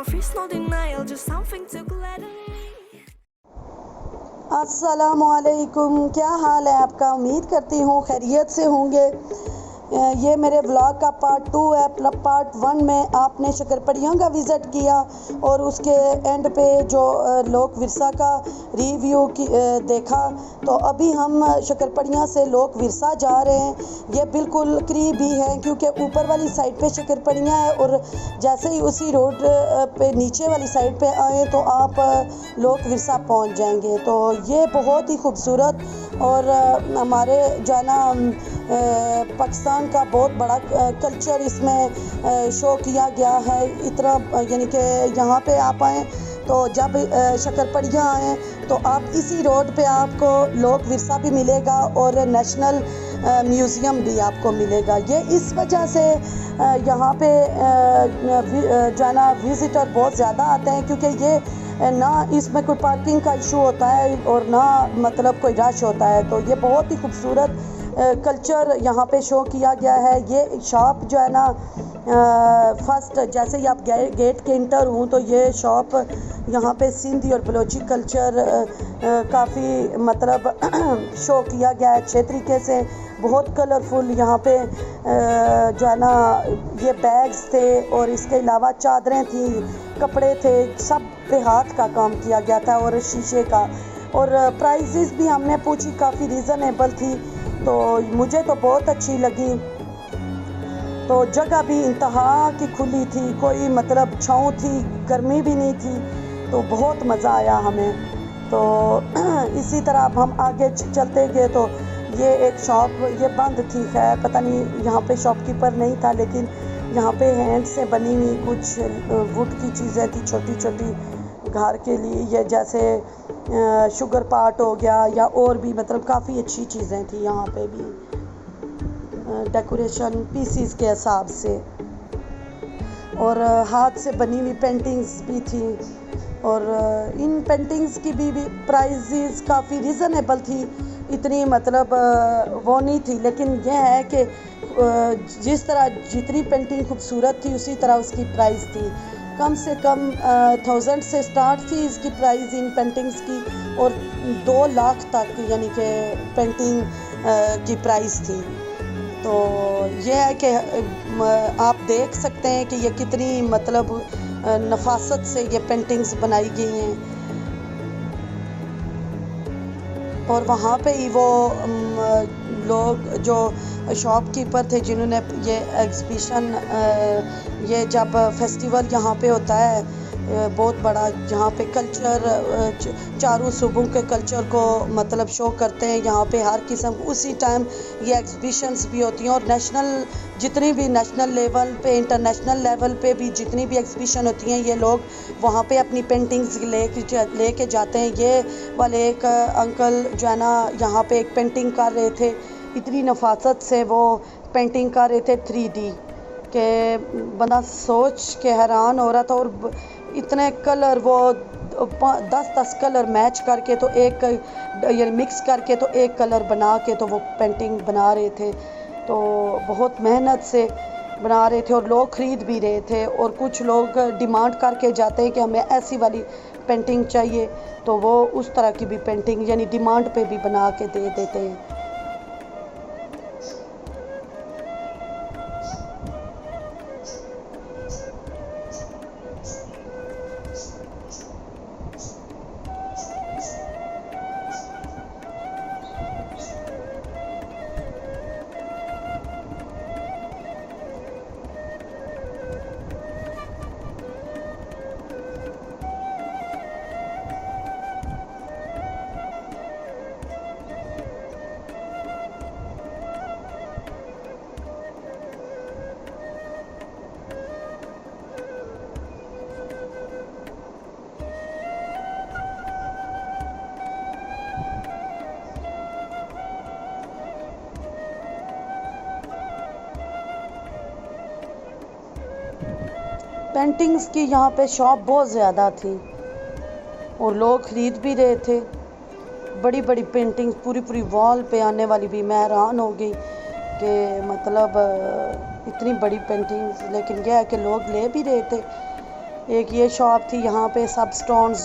no fears, no denial, just something to gladden me. अस्सलामुअलैकुम, क्या हाल है आपका। उम्मीद करती हूँ खैरियत से होंगे। ये मेरे व्लॉग का पार्ट 2 है। पार्ट 1 में आपने शक्करपड़ियों का विज़िट किया और उसके एंड पे जो लोक विरसा का रिव्यू देखा। तो अभी हम शक्करपड़ियाँ से लोक विरसा जा रहे हैं। ये बिल्कुल करीब ही है क्योंकि ऊपर वाली साइड पे शक्करपड़ियाँ है और जैसे ही उसी रोड पे नीचे वाली साइड पे आए तो आप लोक विरसा पहुँच जाएंगे। तो ये बहुत ही खूबसूरत और हमारे जो है ना पाकिस्तान का बहुत बड़ा कल्चर इसमें शो किया गया है। इतना यानी कि यहाँ पे आप आएँ तो जब शक्करपड़ियाँ आएँ तो आप इसी रोड पे आपको लोक विरसा भी मिलेगा और नेशनल म्यूज़ियम भी आपको मिलेगा। ये इस वजह से यहाँ पे जो है ना विज़िटर बहुत ज़्यादा आते हैं क्योंकि ये ना इसमें कोई पार्किंग का इशू होता है और ना मतलब कोई रश होता है। तो ये बहुत ही खूबसूरत कल्चर यहाँ पे शो किया गया है। ये शॉप जो है ना फर्स्ट जैसे ही आप गेट के इंटर हूँ तो ये शॉप यहाँ पे सिंधी और बलोची कल्चर काफ़ी मतलब शो किया गया है अच्छे तरीके से। बहुत कलरफुल यहाँ पे जो है ना ये बैग्स थे और इसके अलावा चादरें थी, कपड़े थे, सब पे हाथ का काम किया गया था और शीशे का। और प्राइजेस भी हमने पूछी, काफ़ी रीज़नेबल थी तो मुझे तो बहुत अच्छी लगी। तो जगह भी इंतहा की खुली थी, कोई मतलब छाँव थी, गर्मी भी नहीं थी, तो बहुत मज़ा आया हमें। तो इसी तरह अब हम आगे चलते गए तो ये एक शॉप ये बंद थी। खैर पता नहीं यहाँ पे शॉपकीपर नहीं था, लेकिन यहाँ पे हैंड से बनी हुई कुछ वुड की चीज़ें थी छोटी छोटी घर के लिए, ये जैसे शुगर पाट हो गया या और भी मतलब काफ़ी अच्छी चीज़ें थी यहाँ पे भी डेकोरेशन पीसीस के हिसाब से। और हाथ से बनी हुई पेंटिंग्स भी थी और इन पेंटिंग्स की भी प्राइजेस काफ़ी रीज़नेबल थी, इतनी मतलब वो नहीं थी। लेकिन यह है कि जिस तरह जितनी पेंटिंग खूबसूरत थी उसी तरह उसकी प्राइस थी। कम से कम 1000 से स्टार्ट थी इसकी प्राइस इन पेंटिंग्स की और 2 लाख तक यानी कि पेंटिंग की प्राइस थी। तो यह है कि आप देख सकते हैं कि ये कितनी मतलब नफासत से ये पेंटिंग्स बनाई गई हैं। और वहाँ पे ही वो लोग जो शॉपकीपर थे जिन्होंने ये एग्ज़िबिशन ये जब फेस्टिवल यहाँ पे होता है बहुत बड़ा, यहाँ पे कल्चर चारों सूबों के कल्चर को मतलब शो करते हैं यहाँ पे हर किस्म। उसी टाइम ये एग्ज़िबिशंस भी होती हैं और नेशनल जितनी भी नेशनल लेवल पे इंटरनेशनल लेवल पे भी जितनी भी एग्ज़िबिशन होती हैं ये लोग वहाँ पे अपनी पेंटिंग्स लेके जाते हैं। ये वाले एक अंकल जो है ना यहाँ पे एक पेंटिंग कर रहे थे, इतनी नफासत से वो पेंटिंग कर रहे थे 3D के बंदा सोच के हैरान हो रहा था। और इतने कलर वो 10 कलर मैच करके तो एक यानी मिक्स करके तो एक कलर बना के तो वो पेंटिंग बना रहे थे। तो बहुत मेहनत से बना रहे थे और लोग ख़रीद भी रहे थे और कुछ लोग डिमांड करके जाते हैं कि हमें ऐसी वाली पेंटिंग चाहिए, तो वो उस तरह की भी पेंटिंग यानी डिमांड पे भी बना के दे देते हैं। पेंटिंग्स की यहाँ पे शॉप बहुत ज़्यादा थी और लोग ख़रीद भी रहे थे। बड़ी बड़ी पेंटिंग्स पूरी पूरी वॉल पे आने वाली भी, मैं हैरान हो गई कि मतलब इतनी बड़ी पेंटिंग्स। लेकिन यह है कि लोग ले भी रहे थे एक ये शॉप थी, यहाँ पे सब स्टोन्स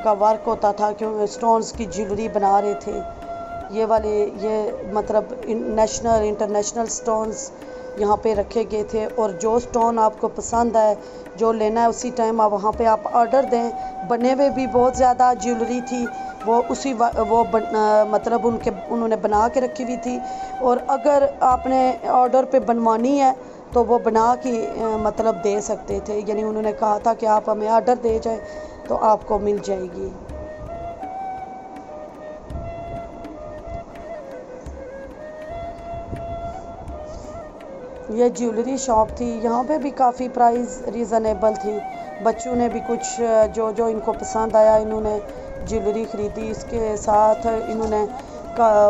का वर्क होता था, क्योंकि स्टोन्स की ज्वेलरी बना रहे थे। ये वाले ये मतलब नेशनल इंटरनेशनल स्टोन्स यहाँ पे रखे गए थे, और जो स्टोन आपको पसंद है, जो लेना है उसी टाइम आप वहाँ पे आप ऑर्डर दें। बने हुए भी बहुत ज़्यादा ज्वेलरी थी, वो मतलब उन्होंने बना के रखी हुई थी, और अगर आपने ऑर्डर पे बनवानी है तो वो बना के मतलब दे सकते थे। यानी उन्होंने कहा था कि आप हमें ऑर्डर दे जाए तो आपको मिल जाएगी। ये ज्वेलरी शॉप थी, यहाँ पे भी काफ़ी प्राइस रीज़नेबल थी। बच्चों ने भी कुछ जो जो इनको पसंद आया इन्होंने ज्वेलरी ख़रीदी। इसके साथ इन्होंने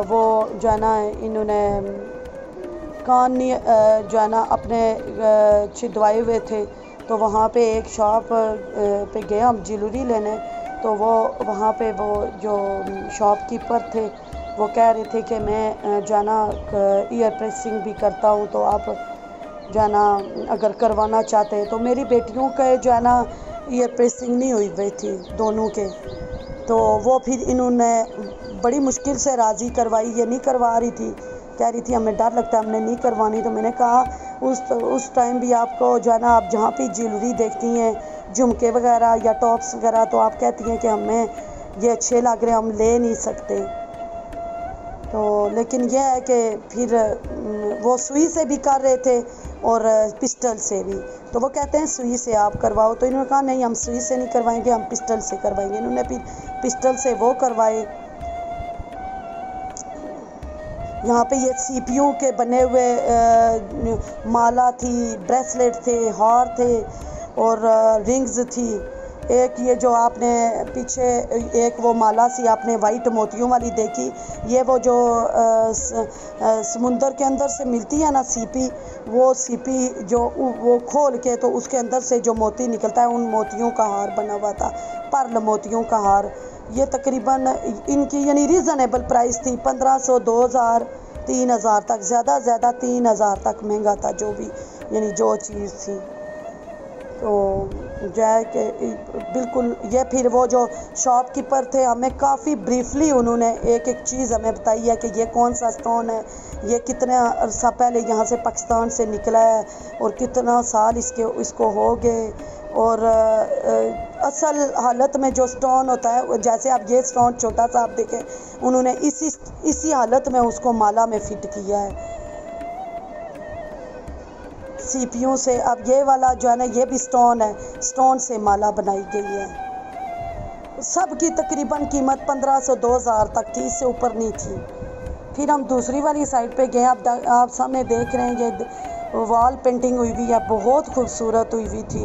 वो जो है ना इन्होंने कान जो है ना अपने छिदवाए हुए थे, तो वहाँ पे एक शॉप पे गए हम ज्वेलरी लेने। तो वो वहाँ पे वो जो शॉपकीपर थे वो कह रहे थे कि मैं जो है ना ईयर प्रेसिंग भी करता हूँ, तो आप जो है ना अगर करवाना चाहते हैं। तो मेरी बेटियों के जो है ना ईयर प्रेसिंग नहीं हुई हुई थी दोनों के, तो वो फिर इन्होंने बड़ी मुश्किल से राज़ी करवाई। ये नहीं करवा रही थी, कह रही थी हमें डर लगता है, हमने नहीं करवानी। तो मैंने कहा उस टाइम भी आपको जो है ना आप जहाँ पे ज्वेलरी देखती हैं झुमके वगैरह या टॉप्स वगैरह, तो आप कहती हैं कि हमें ये अच्छे लग रहे हैं, हम ले नहीं सकते। तो लेकिन यह है कि फिर वो सुई से भी कर रहे थे और पिस्टल से भी, तो वो कहते हैं सुई से आप करवाओ। तो इन्होंने कहा नहीं, हम सुई से नहीं करवाएंगे, हम पिस्टल से करवाएंगे। इन्होंने फिर पिस्टल से वो करवाए। यहाँ पे ये सीपियों के बने हुए माला थी, ब्रेसलेट थे, हार थे और रिंग्स थी। एक ये जो आपने पीछे एक वो माला सी आपने वाइट मोतियों वाली देखी, ये वो जो समुंदर के अंदर से मिलती है ना सीपी, वो सीपी जो वो खोल के तो उसके अंदर से जो मोती निकलता है, उन मोतियों का हार बना हुआ था, पर्ल मोतियों का हार। ये तकरीबन इनकी यानी रीज़नेबल प्राइस थी, 1500, 2000, 3000 तक, ज़्यादा 3000 तक महंगा था जो भी यानी जो चीज़ थी। तो जो है कि बिल्कुल ये फिर वो जो शॉपकीपर थे हमें काफ़ी ब्रीफली उन्होंने एक एक चीज़ हमें बताई है कि ये कौन सा स्टोन है, ये कितने अर्सा पहले यहाँ से पाकिस्तान से निकला है और कितना साल इसको हो गए। और असल हालत में जो स्टोन होता है, जैसे आप ये स्टोन छोटा सा आप देखें, उन्होंने इसी हालत में उसको माला में फिट किया है सीपियों से। अब ये वाला जो है ना ये भी स्टोन है, स्टोन से माला बनाई गई है। सब की तकरीबन कीमत 1500, 2000 तक थी, इससे ऊपर नहीं थी। फिर हम दूसरी वाली साइड पे गए। आप सामने देख रहे हैं ये वॉल पेंटिंग हुई हुई है, बहुत खूबसूरत हुई हुई थी,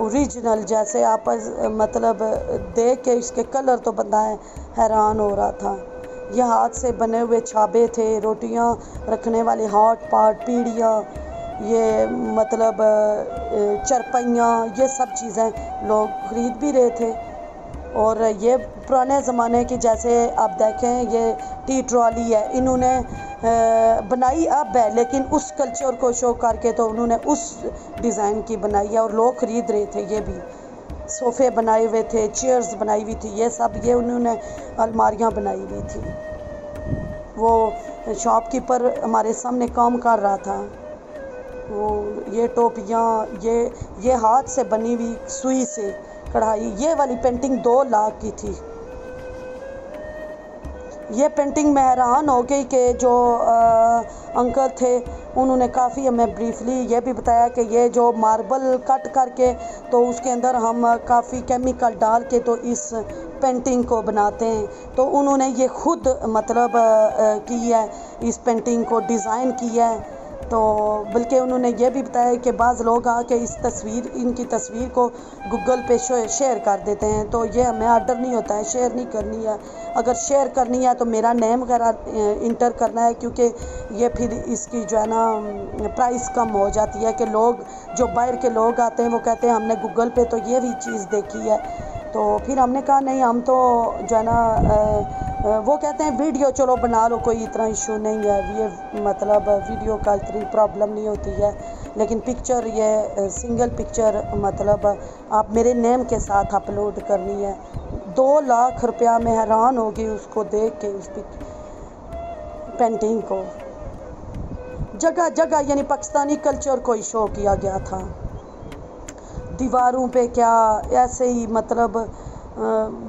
ओरिजिनल जैसे आप मतलब देख के इसके कलर तो बंदा हैरान हो रहा था। ये हाथ से बने हुए छाबे थे, रोटियां रखने वाले हॉट पॉट, पीढ़ियाँ, ये मतलब चरपैयाँ, ये सब चीज़ें लोग ख़रीद भी रहे थे। और ये पुराने ज़माने की, जैसे आप देखें ये टी ट्रॉली है, इन्होंने बनाई अब है लेकिन उस कल्चर को शो करके तो उन्होंने उस डिज़ाइन की बनाई है और लोग ख़रीद रहे थे। ये भी सोफ़े बनाए हुए थे, चेयर्स बनाई हुई थी, ये सब ये उन्होंने अलमारियाँ बनाई हुई थी। वो शॉपकीपर हमारे सामने काम कर रहा था। वो ये टोपियाँ, ये हाथ से बनी हुई सुई से कढ़ाई, ये वाली पेंटिंग 2 लाख की थी। ये पेंटिंग मैं हैरान हो गई कि जो अंकल थे उन्होंने काफ़ी हमें ब्रीफली ये भी बताया कि ये जो मार्बल कट करके तो उसके अंदर हम काफ़ी केमिकल डाल के तो इस पेंटिंग को बनाते हैं। तो उन्होंने ये खुद मतलब की है, इस पेंटिंग को डिज़ाइन किया है। तो बल्कि उन्होंने ये भी बताया कि बाज़ लोग आके इनकी तस्वीर को गूगल पे शेयर कर देते हैं, तो ये हमें ऑर्डर नहीं होता है, शेयर नहीं करनी है। अगर शेयर करनी है तो मेरा नेम वगैरह इंटर करना है, क्योंकि ये फिर इसकी जो है ना प्राइस कम हो जाती है कि लोग जो बाहर के लोग आते हैं वो कहते हैं हमने गूगल पे तो ये भी चीज़ देखी है, तो फिर हमने कहा नहीं, हम तो जो है ना वो कहते हैं वीडियो चलो बना लो, कोई इतना इशू नहीं है, ये मतलब वीडियो का इतनी प्रॉब्लम नहीं होती है, लेकिन पिक्चर ये सिंगल पिक्चर मतलब आप मेरे नेम के साथ अपलोड करनी है। 2 लाख रुपया मैं हैरान हो गई उसको देख के, उस पेंटिंग को। जगह जगह यानी पाकिस्तानी कल्चर को ही शो किया गया था, दीवारों पे क्या ऐसे ही मतलब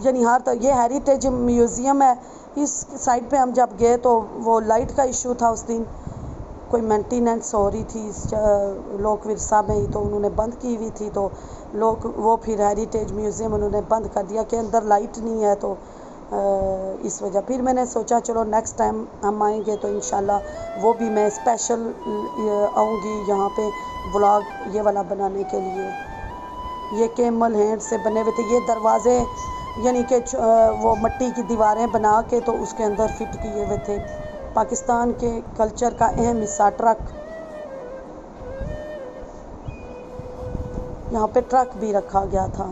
यानी हर तरह। ये हेरिटेज म्यूज़ियम है, इस साइड पे हम जब गए तो वो लाइट का इशू था उस दिन, कोई मेंटेनेंस हो रही थी इस लोक विरसा में ही, तो उन्होंने बंद की हुई थी, तो लोग वो फिर हेरिटेज म्यूज़ियम उन्होंने बंद कर दिया कि अंदर लाइट नहीं है, तो इस वजह। फिर मैंने सोचा चलो नेक्स्ट टाइम हम आएंगे तो इंशाल्लाह वो भी मैं स्पेशल आऊँगी यहाँ पे व्लॉग ये वाला बनाने के लिए। ये कैमल हैंड से बने हुए थे ये दरवाजे, यानी कि वो मिट्टी की दीवारें बना के तो उसके अंदर फिट किए हुए थे। पाकिस्तान के कल्चर का अहम हिस्सा ट्रक, यहाँ पे ट्रक भी रखा गया था।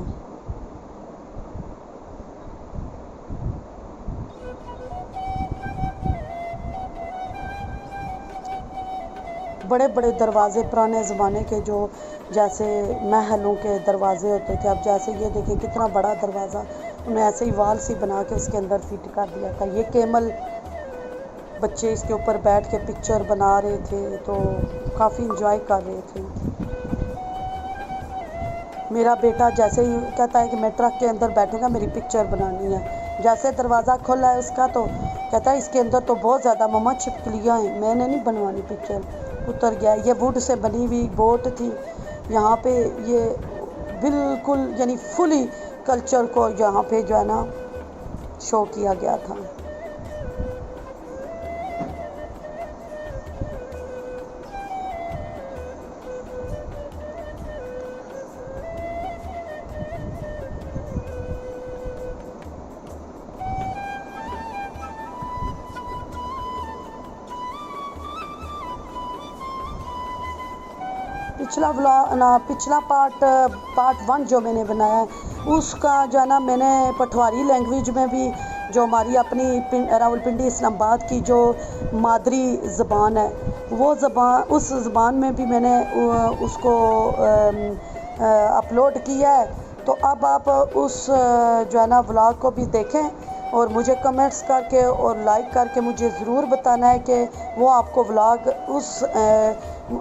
बड़े बड़े दरवाजे पुराने ज़माने के, जो जैसे महलों के दरवाजे होते थे, अब जैसे ये देखिए कितना बड़ा दरवाज़ा उन्हें ऐसे ही वाल सी बना के इसके अंदर फिट कर दिया था। ये कैमल, बच्चे इसके ऊपर बैठ के पिक्चर बना रहे थे, तो काफ़ी इंजॉय कर रहे थे। मेरा बेटा जैसे ही कहता है कि मैं ट्रक के अंदर बैठूंगा, मेरी पिक्चर बनानी है। जैसे दरवाज़ा खुला है उसका तो कहता है इसके अंदर तो बहुत ज़्यादा मम्मा छिपकलियाँ हैं, मैंने नहीं बनवानी पिक्चर, उतर गया। ये वुड से बनी हुई बोट थी यहाँ पे, ये बिल्कुल यानी फुली कल्चर को यहाँ पे जो है ना शो किया गया था। पिछला पार्ट 1 जो मैंने बनाया है उसका जो है ना मैंने पठवारी लैंग्वेज में भी, जो हमारी अपनी रावलपिंडी इस्लामाबाद की जो मादरी ज़बान है, वो ज़बान, उस ज़बान में भी मैंने उसको अपलोड किया है। तो अब आप उस जो है ना व्लॉग को भी देखें और मुझे कमेंट्स करके और लाइक करके मुझे ज़रूर बताना है कि वो आपको व्लॉग उस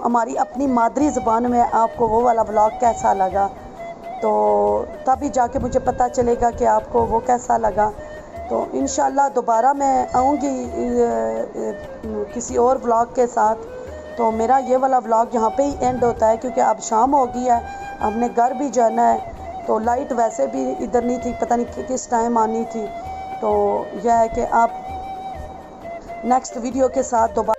हमारी अपनी मादरी ज़बान में आपको वो वाला व्लॉग कैसा लगा, तो तभी जाके मुझे पता चलेगा कि आपको वो कैसा लगा। तो इंशाल्लाह दोबारा मैं आऊँगी किसी और व्लॉग के साथ। तो मेरा ये वाला व्लॉग यहाँ पे ही एंड होता है, क्योंकि अब शाम हो गई है, हमने घर भी जाना है। तो लाइट वैसे भी इधर नहीं थी, पता नहीं किस टाइम आनी थी। तो यह है कि आप नेक्स्ट वीडियो के साथ दोबारा